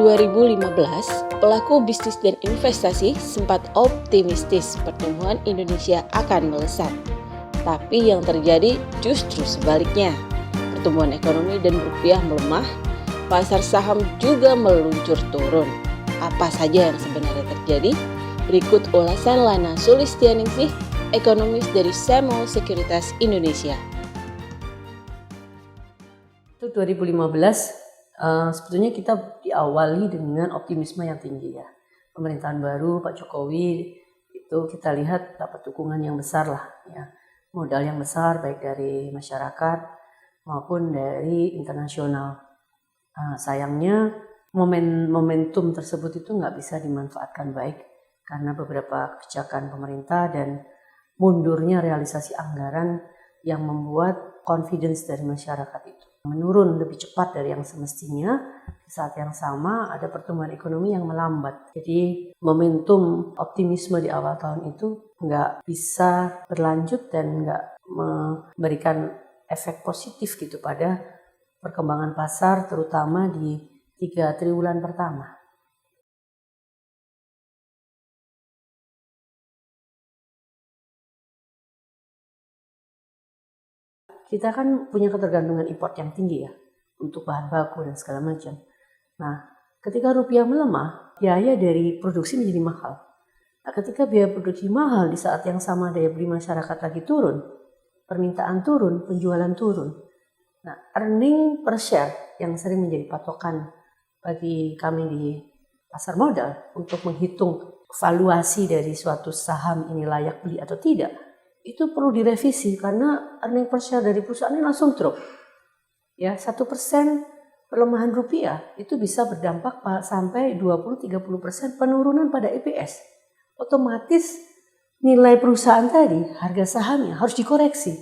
2015, pelaku bisnis dan investasi sempat optimistis pertumbuhan Indonesia akan melesat. Tapi yang terjadi justru sebaliknya. Pertumbuhan ekonomi dan rupiah melemah, pasar saham juga meluncur turun. Apa saja yang sebenarnya terjadi? Berikut ulasan Lana Sulistianingsih, ekonomis dari Semol Sekuritas Indonesia. Itu 2015 sebetulnya kita diawali dengan optimisme yang tinggi ya. Pemerintahan baru Pak Jokowi itu kita lihat dapat dukungan yang besar lah ya. Modal yang besar baik dari masyarakat maupun dari internasional. Sayangnya momentum tersebut itu nggak bisa dimanfaatkan baik karena beberapa kebijakan pemerintah dan mundurnya realisasi anggaran yang membuat confidence dari masyarakat itu menurun lebih cepat dari yang semestinya. Di saat yang sama ada pertumbuhan ekonomi yang melambat. Jadi momentum optimisme di awal tahun itu nggak bisa berlanjut dan nggak memberikan efek positif gitu pada perkembangan pasar terutama di 3 triwulan pertama. Kita kan punya ketergantungan import yang tinggi ya untuk bahan baku dan segala macam. Nah, ketika rupiah melemah, biaya dari produksi menjadi mahal. Nah, ketika biaya produksi mahal di saat yang sama daya beli masyarakat lagi turun, permintaan turun, penjualan turun. Nah, earning per share yang sering menjadi patokan bagi kami di pasar modal untuk menghitung valuasi dari suatu saham ini layak beli atau tidak, itu perlu direvisi karena earning per share dari perusahaan ini langsung drop. Ya, 1% pelemahan rupiah itu bisa berdampak sampai 20-30% penurunan pada EPS. Otomatis nilai perusahaan tadi, harga sahamnya harus dikoreksi.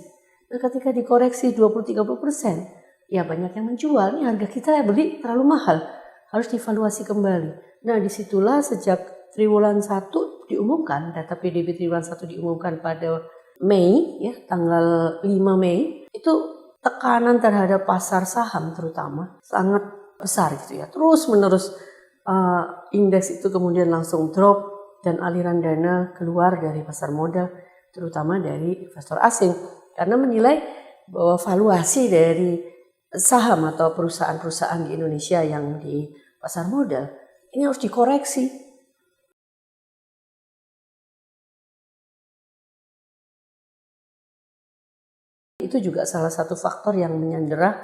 Nah, ketika dikoreksi 20-30%, ya banyak yang menjual. Ini harga kita beli terlalu mahal, harus dievaluasi kembali. Nah, disitulah sejak triwulan 1 diumumkan, data PDB triwulan 1 diumumkan pada Mei, ya tanggal 5 Mei, itu tekanan terhadap pasar saham terutama sangat besar gitu ya. Terus menerus indeks itu kemudian langsung drop dan aliran dana keluar dari pasar modal terutama dari investor asing karena menilai bahwa valuasi dari saham atau perusahaan-perusahaan di Indonesia yang di pasar modal ini harus dikoreksi. Itu juga salah satu faktor yang menyandera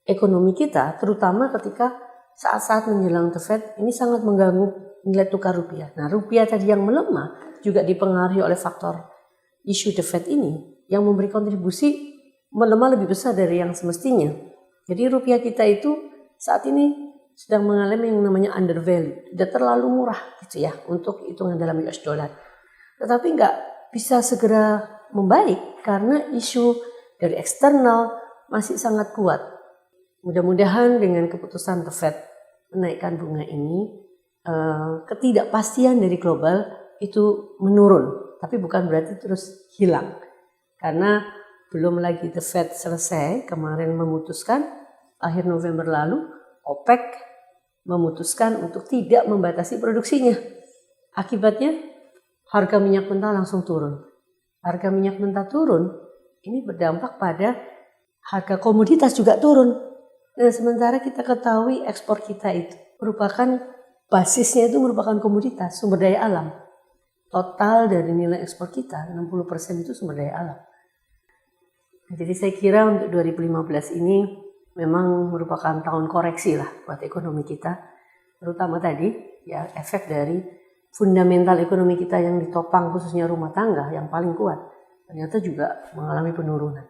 ekonomi kita, terutama ketika saat-saat menjelang The Fed ini sangat mengganggu nilai tukar rupiah. Nah, rupiah tadi yang melemah juga dipengaruhi oleh faktor isu The Fed ini yang memberi kontribusi melemah lebih besar dari yang semestinya. Jadi rupiah kita itu saat ini sedang mengalami yang namanya undervalue, sudah terlalu murah gitu ya untuk hitungan dalam US dollar. Tetapi nggak bisa segera membaik karena isu dari eksternal masih sangat kuat. Mudah-mudahan dengan keputusan The Fed menaikkan bunga ini, ketidakpastian dari global itu menurun. Tapi bukan berarti terus hilang. Karena belum lagi The Fed selesai, kemarin memutuskan, akhir November lalu, OPEC memutuskan untuk tidak membatasi produksinya. Akibatnya, harga minyak mentah langsung turun. Harga minyak mentah turun, ini berdampak pada harga komoditas juga turun. Dan sementara kita ketahui ekspor kita itu merupakan basisnya itu merupakan komoditas, sumber daya alam. Total dari nilai ekspor kita 60% itu sumber daya alam. Jadi saya kira untuk 2015 ini memang merupakan tahun koreksi lah buat ekonomi kita. Terutama tadi ya efek dari fundamental ekonomi kita yang ditopang khususnya rumah tangga yang paling kuat. Ternyata juga mengalami penurunan.